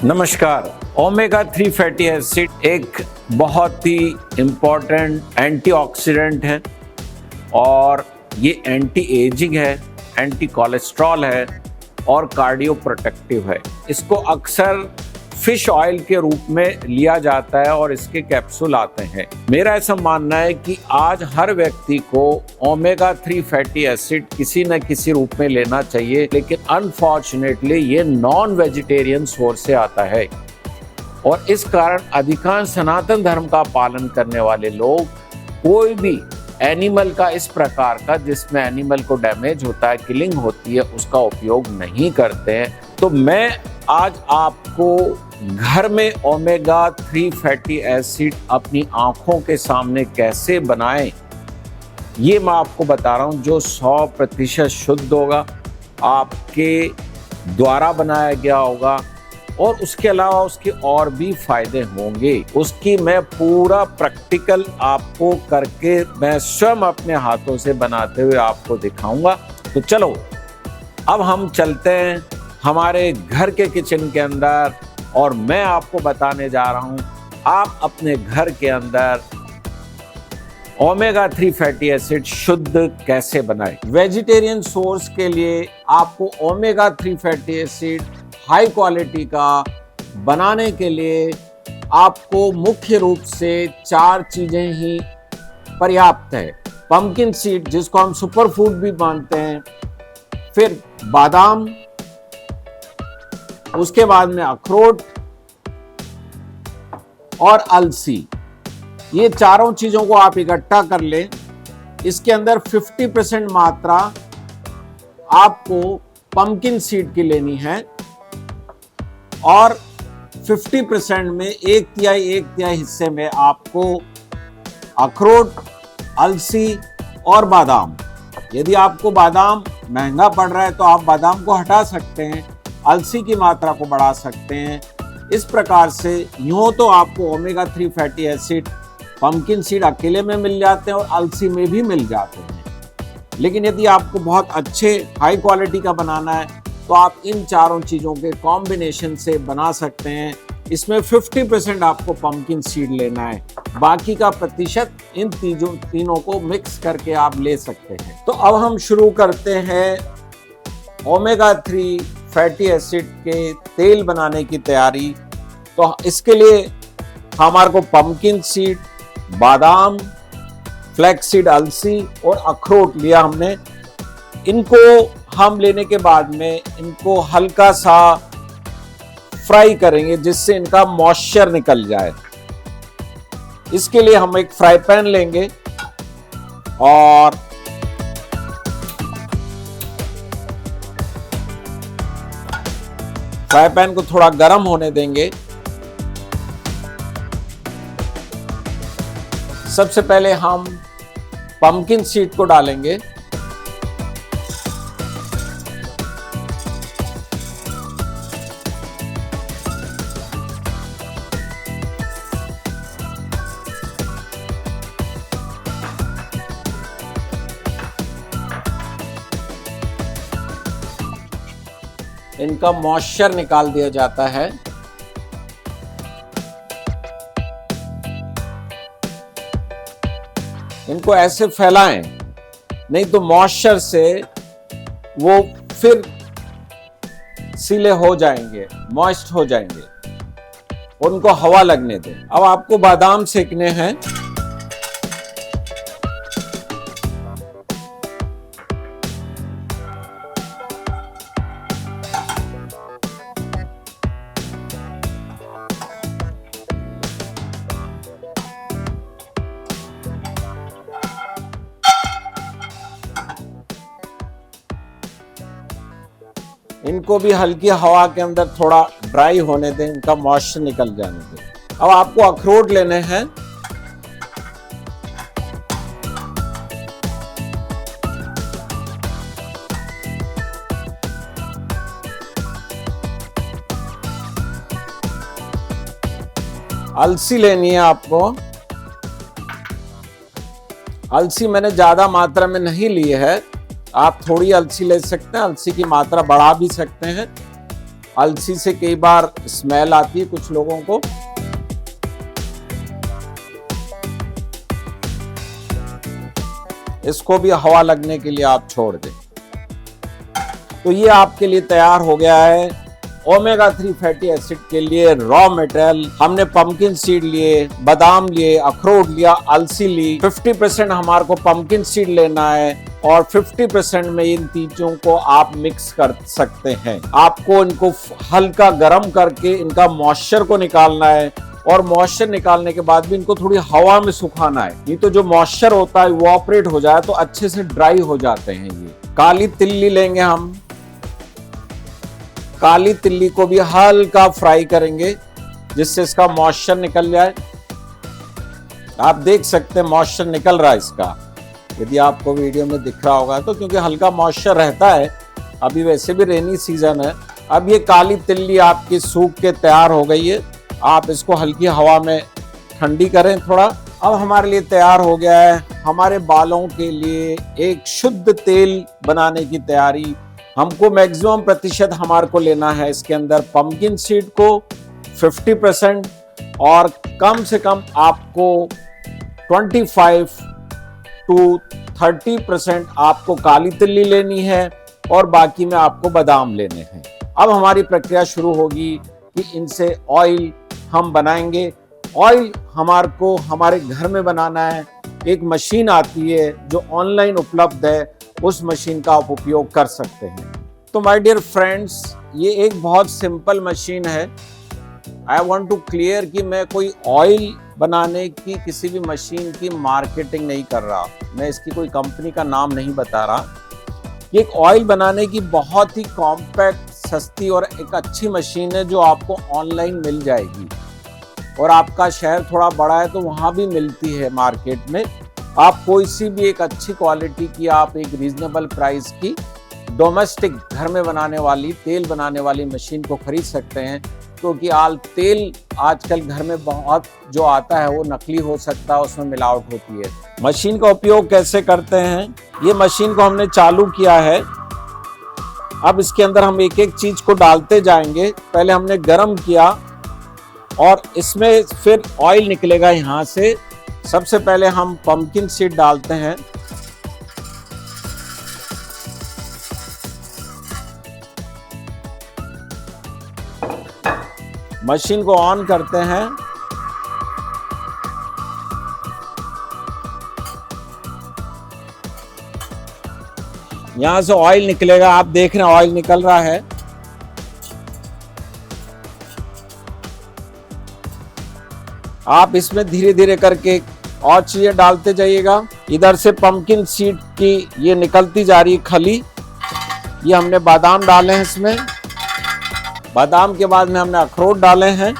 नमस्कार। Omega 3 fatty acid एक बहुत ही इम्पॉर्टेंट एंटीऑक्सीडेंट है और ये एंटी एजिंग है, एंटी कोलेस्ट्रॉल है और कार्डियो प्रोटेक्टिव है। इसको अक्सर फिश ऑयल के रूप में लिया जाता है और इसके कैप्सूल आते हैं। मेरा ऐसा मानना है कि आज हर व्यक्ति को ओमेगा 3 फैटी एसिड किसी न किसी रूप में लेना चाहिए, लेकिन अनफॉर्चुनेटली ये नॉन वेजिटेरियन सोर्स से आता है और इस कारण अधिकांश सनातन धर्म का पालन करने वाले लोग कोई भी एनिमल का इस प्रकार का जिसमें एनिमल को डैमेज होता है, किलिंग होती है, उसका उपयोग नहीं करते हैं। तो मैं आज आपको घर में ओमेगा 3 फैटी एसिड अपनी आंखों के सामने कैसे बनाएं, ये मैं आपको बता रहा हूं, जो 100% शुद्ध होगा, आपके द्वारा बनाया गया होगा और उसके अलावा उसके और भी फायदे होंगे। उसकी मैं पूरा प्रैक्टिकल आपको करके मैं स्वयं अपने हाथों से बनाते हुए आपको दिखाऊंगा। तो चलो अब हम चलते हैं हमारे घर के किचन के अंदर और मैं आपको बताने जा रहा हूं आप अपने घर के अंदर ओमेगा 3 फैटी एसिड शुद्ध कैसे बनाएं। वेजिटेरियन सोर्स के लिए आपको omega 3 fatty acid high quality का बनाने के लिए आपको मुख्य रूप से 4 चीजें ही पर्याप्त है। पंपकिन सीड, जिसको हम सुपर फूड भी मानते हैं, फिर बादाम, उसके बाद में अखरोट और अलसी। ये चारों चीजों को आप इकट्ठा कर लें। इसके अंदर 50% मात्रा आपको पंपकिन सीड की लेनी है और 50% में एक तिहाई हिस्से में आपको अखरोट, अलसी और बादाम। यदि आपको बादाम महंगा पड़ रहा है तो आप बादाम को हटा सकते हैं, अलसी की मात्रा को बढ़ा सकते हैं। इस प्रकार से यूं तो आपको omega 3 fatty acid pumpkin seed अकेले में मिल जाते हैं और अलसी में भी मिल जाते हैं, लेकिन यदि आपको बहुत अच्छे हाई क्वालिटी का बनाना है तो आप इन चारों चीज़ों के कॉम्बिनेशन से बना सकते हैं। इसमें 50% आपको पंपकिन सीड लेना है, बाकी का प्रतिशत इन तीनों को मिक्स करके आप ले सकते हैं। तो अब हम शुरू करते हैं ओमेगा 3 फैटी एसिड के तेल बनाने की तैयारी। तो इसके लिए हमारे को पंपकिन सीड, बादाम, फ्लैक्स सीड, अलसी और अखरोट लिया हमने। इनको हम लेने के बाद में इनको हल्का सा फ्राई करेंगे जिससे इनका मॉइस्चर निकल जाए। इसके लिए हम एक फ्राई पैन लेंगे और फ्राई पैन को थोड़ा गर्म होने देंगे। सबसे पहले हम पंपकिन सीड को डालेंगे। इनका मॉइस्चर निकाल दिया जाता है। इनको ऐसे फैलाएं, नहीं तो मॉइस्चर से वो फिर सीले हो जाएंगे, मॉइस्ट हो जाएंगे। उनको हवा लगने दें। अब आपको बादाम सेकने हैं। इनको भी हल्की हवा के अंदर थोड़ा ड्राई होने दें, इनका मॉइस्चर निकल जाने दें। अब आपको अखरोट लेने हैं। अलसी लेनी है आपको। अलसी मैंने ज्यादा मात्रा में नहीं ली है, आप थोड़ी अलसी ले सकते हैं, अलसी की मात्रा बढ़ा भी सकते हैं। अलसी से कई बार स्मेल आती है कुछ लोगों को। इसको भी हवा लगने के लिए आप छोड़ दें। तो ये आपके लिए तैयार हो गया है ओमेगा 3 फैटी एसिड के लिए रॉ मटेरियल। हमने पंपकिन सीड लिए, बादाम लिए, अखरोट लिया, अलसी ली। 50% हमारे को पंपकिन सीड लेना है और 50% में इन चीजों को आप मिक्स कर सकते हैं। आपको इनको हल्का गर्म करके इनका मॉइस्चर को निकालना है और मॉइस्चर निकालने के बाद भी इनको थोड़ी हवा में सुखाना है, नहीं तो जो मॉइस्चर होता है वो ऑपरेट हो जाए तो अच्छे से ड्राई हो जाते हैं। ये काली तिल्ली लेंगे हम, काली तिल्ली को भी हल्का फ्राई करेंगे जिससे इसका मॉइस्चर निकल जाए। आप देख सकते हैं मॉइस्चर निकल रहा है इसका, यदि आपको वीडियो में दिख रहा होगा तो, क्योंकि हल्का मॉइस्चर रहता है। अभी वैसे भी रेनी सीजन है। अब ये काली तिल्ली आपकी सूख के तैयार हो गई है। आप इसको हल्की हवा में ठंडी करें थोड़ा। अब हमारे लिए तैयार हो गया है हमारे बालों के लिए एक शुद्ध तेल बनाने की तैयारी। हमको मैक्सिमम प्रतिशत हमारे को लेना है इसके अंदर पंपकिन सीड को 50% और कम से कम आपको 25 to 30% आपको काली तिल्ली लेनी है और बाकी में आपको बादाम लेने हैं। अब हमारी प्रक्रिया शुरू होगी कि इनसे ऑयल हम बनाएंगे। ऑयल हमारे को हमारे घर में बनाना है। एक मशीन आती है जो ऑनलाइन उपलब्ध है, उस मशीन का आप उपयोग कर सकते हैं। तो माय डियर फ्रेंड्स, ये एक बहुत सिंपल मशीन है। आई वांट टू क्लियर कि मैं कोई ऑयल बनाने की किसी भी मशीन की मार्केटिंग नहीं कर रहा, मैं इसकी कोई कंपनी का नाम नहीं बता रहा। ये एक ऑयल बनाने की बहुत ही कॉम्पैक्ट, सस्ती और एक अच्छी मशीन है जो आपको ऑनलाइन मिल जाएगी और आपका शहर थोड़ा बड़ा है तो वहाँ भी मिलती है मार्केट में। आप कोई सी भी एक अच्छी क्वालिटी की, आप एक रीजनेबल प्राइस की डोमेस्टिक घर में बनाने वाली, तेल बनाने वाली मशीन को खरीद सकते हैं, क्योंकि तेल आजकल घर में बहुत जो आता है वो नकली हो सकता है, उसमें मिलावट होती है। मशीन का उपयोग कैसे करते हैं? ये मशीन को हमने चालू किया है। अब इसके अंदर हम एक एक चीज को डालते जाएंगे। पहले हमने गरम किया और इसमें फिर ऑयल निकलेगा यहाँ से। सबसे पहले हम पंपकिन सीड डालते हैं। मशीन को ऑन करते हैं। यहां से ऑयल निकलेगा, आप देख रहे हैं ऑयल निकल रहा है। आप इसमें धीरे धीरे करके और चीजें डालते जाइएगा। इधर से पंपकिन सीड की ये निकलती जा रही है खली। ये हमने बादाम डाले हैं इसमें। बादाम के बाद में हमने अखरोट डाले हैं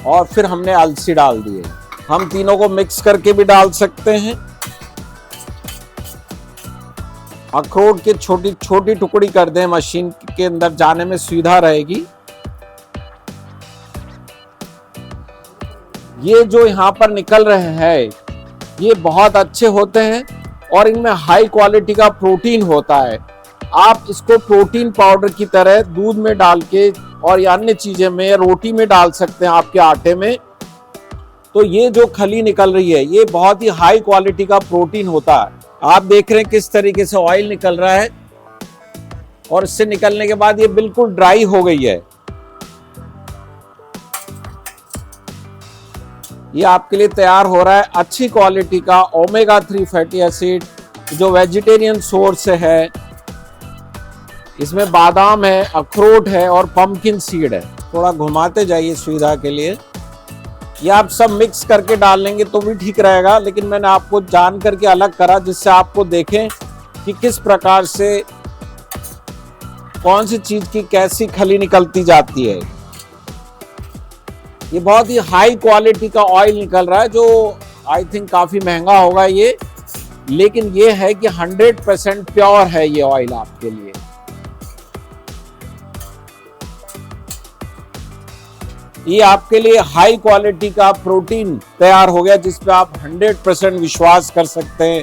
और फिर हमने अलसी डाल दिए। हम तीनों को मिक्स करके भी डाल सकते हैं। अखरोट की छोटी छोटी टुकड़ी कर दें, मशीन के अंदर जाने में सुविधा रहेगी। ये जो यहाँ पर निकल रहे हैं ये बहुत अच्छे होते हैं और इनमें हाई क्वालिटी का प्रोटीन होता है। आप इसको प्रोटीन पाउडर की तरह दूध में डाल के और अन्य चीजें में, रोटी में डाल सकते हैं, आपके आटे में। तो ये जो खली निकल रही है ये बहुत ही हाई क्वालिटी का प्रोटीन होता है। आप देख रहे हैं किस तरीके से ऑयल निकल रहा है और इससे निकलने के बाद ये बिल्कुल ड्राई हो गई है। ये आपके लिए तैयार हो रहा है अच्छी क्वालिटी का ओमेगा 3 फैटी एसिड जो वेजिटेरियन सोर्स से है। इसमें बादाम है, अखरोट है और पंपकिन सीड है। थोड़ा घुमाते जाइए सुविधा के लिए। ये आप सब मिक्स करके डाल लेंगे तो भी ठीक रहेगा, लेकिन मैंने आपको जान करके अलग करा जिससे आपको देखें कि किस प्रकार से कौन सी चीज की कैसी खली निकलती जाती है। ये बहुत ही हाई क्वालिटी का ऑयल निकल रहा है जो आई थिंक काफी महंगा होगा ये, लेकिन ये है कि 100% प्योर है ये ऑयल आपके लिए। ये आपके लिए हाई क्वालिटी का प्रोटीन तैयार हो गया जिस पे आप 100% विश्वास कर सकते हैं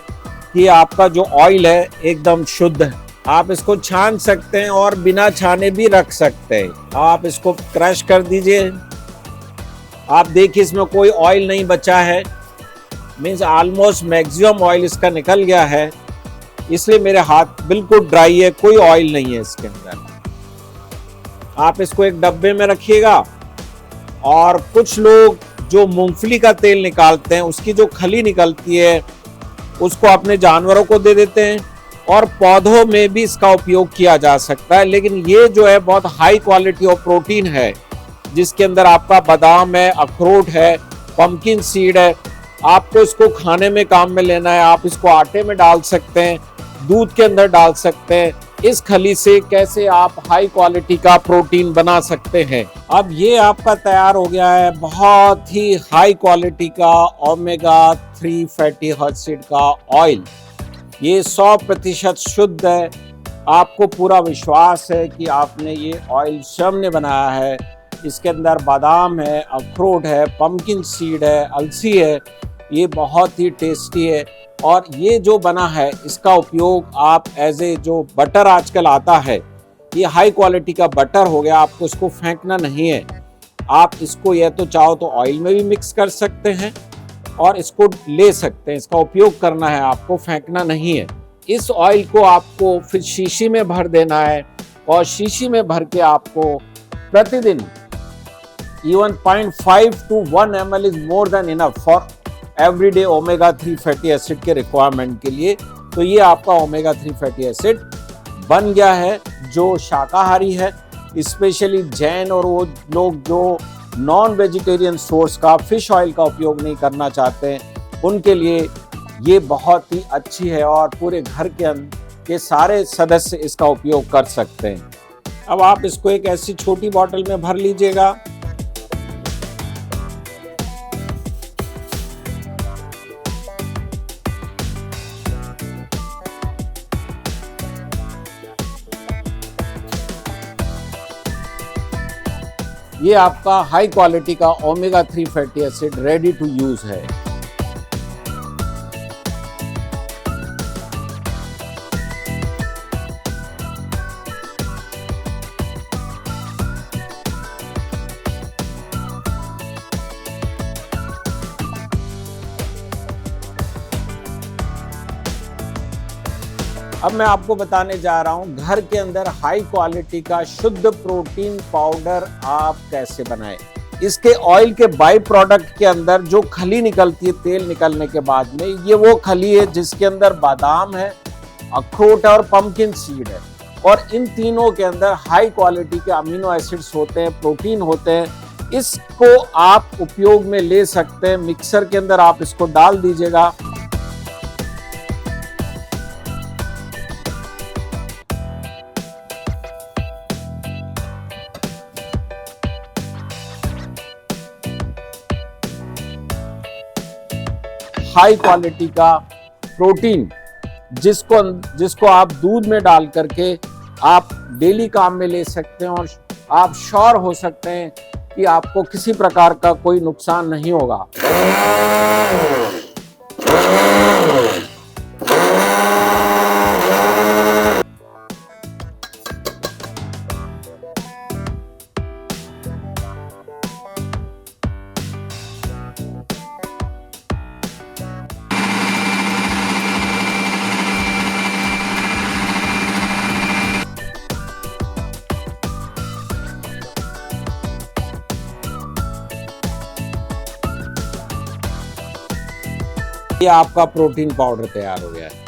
कि आपका जो ऑयल है एकदम शुद्ध है। आप इसको छान सकते हैं और बिना छाने भी रख सकते हैं। आप इसको क्रश कर दीजिए। आप देखिए इसमें कोई ऑयल नहीं बचा है, मीन्स ऑलमोस्ट मैक्सिमम ऑयल इसका निकल गया है, इसलिए मेरे हाथ बिल्कुल ड्राई है, कोई ऑयल नहीं है इसके अंदर। आप इसको एक डब्बे में रखिएगा। और कुछ लोग जो मूंगफली का तेल निकालते हैं, उसकी जो खली निकलती है उसको अपने जानवरों को दे देते हैं, और पौधों में भी इसका उपयोग किया जा सकता है। लेकिन ये जो है बहुत हाई क्वालिटी ऑफ प्रोटीन है, जिसके अंदर आपका बादाम है, अखरोट है, पंपकिन सीड है। आपको इसको खाने में काम में लेना है। आप इसको आटे में डाल सकते हैं, दूध के अंदर डाल सकते हैं। इस खली से कैसे आप हाई क्वालिटी का प्रोटीन बना सकते हैं। अब ये आपका तैयार हो गया है बहुत ही हाई क्वालिटी का ओमेगा 3 फैटी एसिड का ऑयल। ये 100% शुद्ध है। आपको पूरा विश्वास है कि आपने ये ऑयल स्वयं ने बनाया है। इसके अंदर बादाम है, अखरोट है, पंपकिन सीड है, अलसी है। ये बहुत ही टेस्टी है। और ये जो बना है इसका उपयोग आप एज ए जो बटर आजकल आता है, ये हाई क्वालिटी का बटर हो गया, आपको इसको फेंकना नहीं है। आप इसको या तो चाहो तो ऑयल में भी मिक्स कर सकते हैं और इसको ले सकते हैं। इसका उपयोग करना है, आपको फेंकना नहीं है। इस ऑयल को आपको फिर शीशी में भर देना है, और शीशी में भर के आपको प्रतिदिन even 0.5 to 1 ml is more than enough for everyday omega 3 fatty acid के रिक्वायरमेंट के लिए। तो ये आपका ओमेगा 3 फैटी एसिड बन गया है। जो शाकाहारी है, स्पेशली जैन और वो लोग जो नॉन वेजिटेरियन सोर्स का फिश ऑयल का उपयोग नहीं करना चाहते हैं, उनके लिए ये बहुत ही अच्छी है, और पूरे घर के सारे सदस्य इसका उपयोग कर सकते हैं। अब आप इसको एक ऐसी छोटी बॉटल में भर लीजिएगा। ये आपका हाई क्वालिटी का omega 3 fatty acid ready to use है। अब मैं आपको बताने जा रहा हूं घर के अंदर हाई क्वालिटी का शुद्ध प्रोटीन पाउडर आप कैसे बनाएं। इसके ऑयल के बाई प्रोडक्ट के अंदर जो खली निकलती है तेल निकलने के बाद में, ये वो खली है जिसके अंदर बादाम है, अखरोट है और पंपकिन सीड है। और इन तीनों के अंदर हाई क्वालिटी के अमीनो एसिड्स होते हैं, प्रोटीन होते हैं। इसको आप उपयोग में ले सकते हैं। मिक्सर के अंदर आप इसको डाल दीजिएगा। हाई क्वालिटी का प्रोटीन जिसको आप दूध में डाल करके आप डेली काम में ले सकते हैं, और आप श्योर हो सकते हैं कि आपको किसी प्रकार का कोई नुकसान नहीं होगा। ये आपका प्रोटीन पाउडर तैयार हो गया है।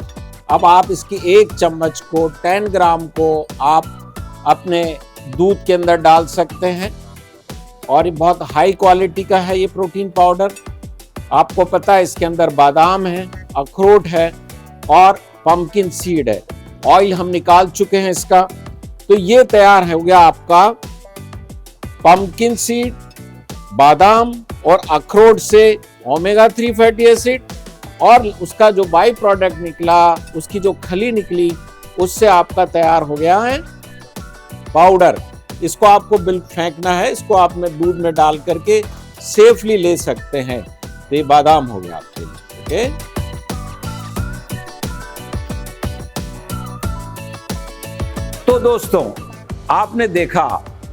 अब आप इसकी एक चम्मच को 10 ग्राम को आप अपने दूध के अंदर डाल सकते हैं, और ये बहुत हाई क्वालिटी का है ये प्रोटीन पाउडर। आपको पता है इसके अंदर बादाम है, अखरोट है और पंपकिन सीड है। ऑयल हम निकाल चुके हैं इसका। तो ये तैयार हो गया आपका पंपकिन सीड, बादाम और अखरोट से ओमेगा 3 फैटी एसिड, और उसका जो बाई प्रोडक्ट निकला, उसकी जो खली निकली, उससे आपका तैयार हो गया है पाउडर। इसको आपको बिल्कुल फेंकना है, इसको आप में दूध में डाल करके सेफली ले सकते हैं। तो ये बादाम हो गया आपके लिए। ओके। तो दोस्तों, आपने देखा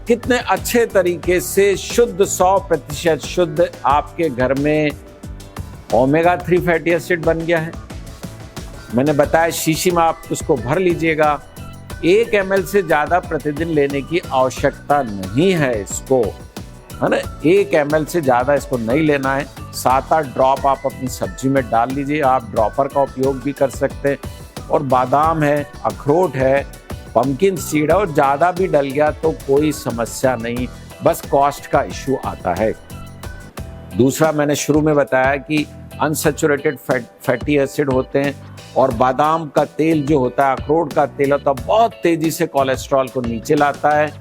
कितने अच्छे तरीके से शुद्ध 100% शुद्ध आपके घर में ओमेगा 3 फैटी एसिड बन गया है। मैंने बताया शीशी में आप उसको भर लीजिएगा। 1 ml से ज़्यादा प्रतिदिन लेने की आवश्यकता नहीं है इसको, है ना। 1 ml से ज़्यादा इसको नहीं लेना है। 7-8 ड्रॉप आप अपनी सब्जी में डाल लीजिए। आप ड्रॉपर का उपयोग भी कर सकते हैं। और बादाम है, अखरोट है, पंपकिन सीड है, और ज़्यादा भी डल गया तो कोई समस्या नहीं, बस कॉस्ट का इशू आता है। दूसरा, मैंने शुरू में बताया कि अनसैचुरेटेड फैटी एसिड होते हैं, और बादाम का तेल जो होता है, अखरोट का तेल होता है, बहुत तेजी से कोलेस्ट्रॉल को नीचे लाता है।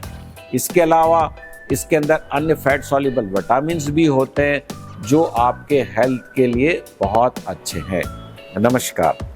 इसके अलावा इसके अंदर अन्य फैट सॉल्युबल विटामिन्स भी होते हैं जो आपके हेल्थ के लिए बहुत अच्छे हैं। नमस्कार।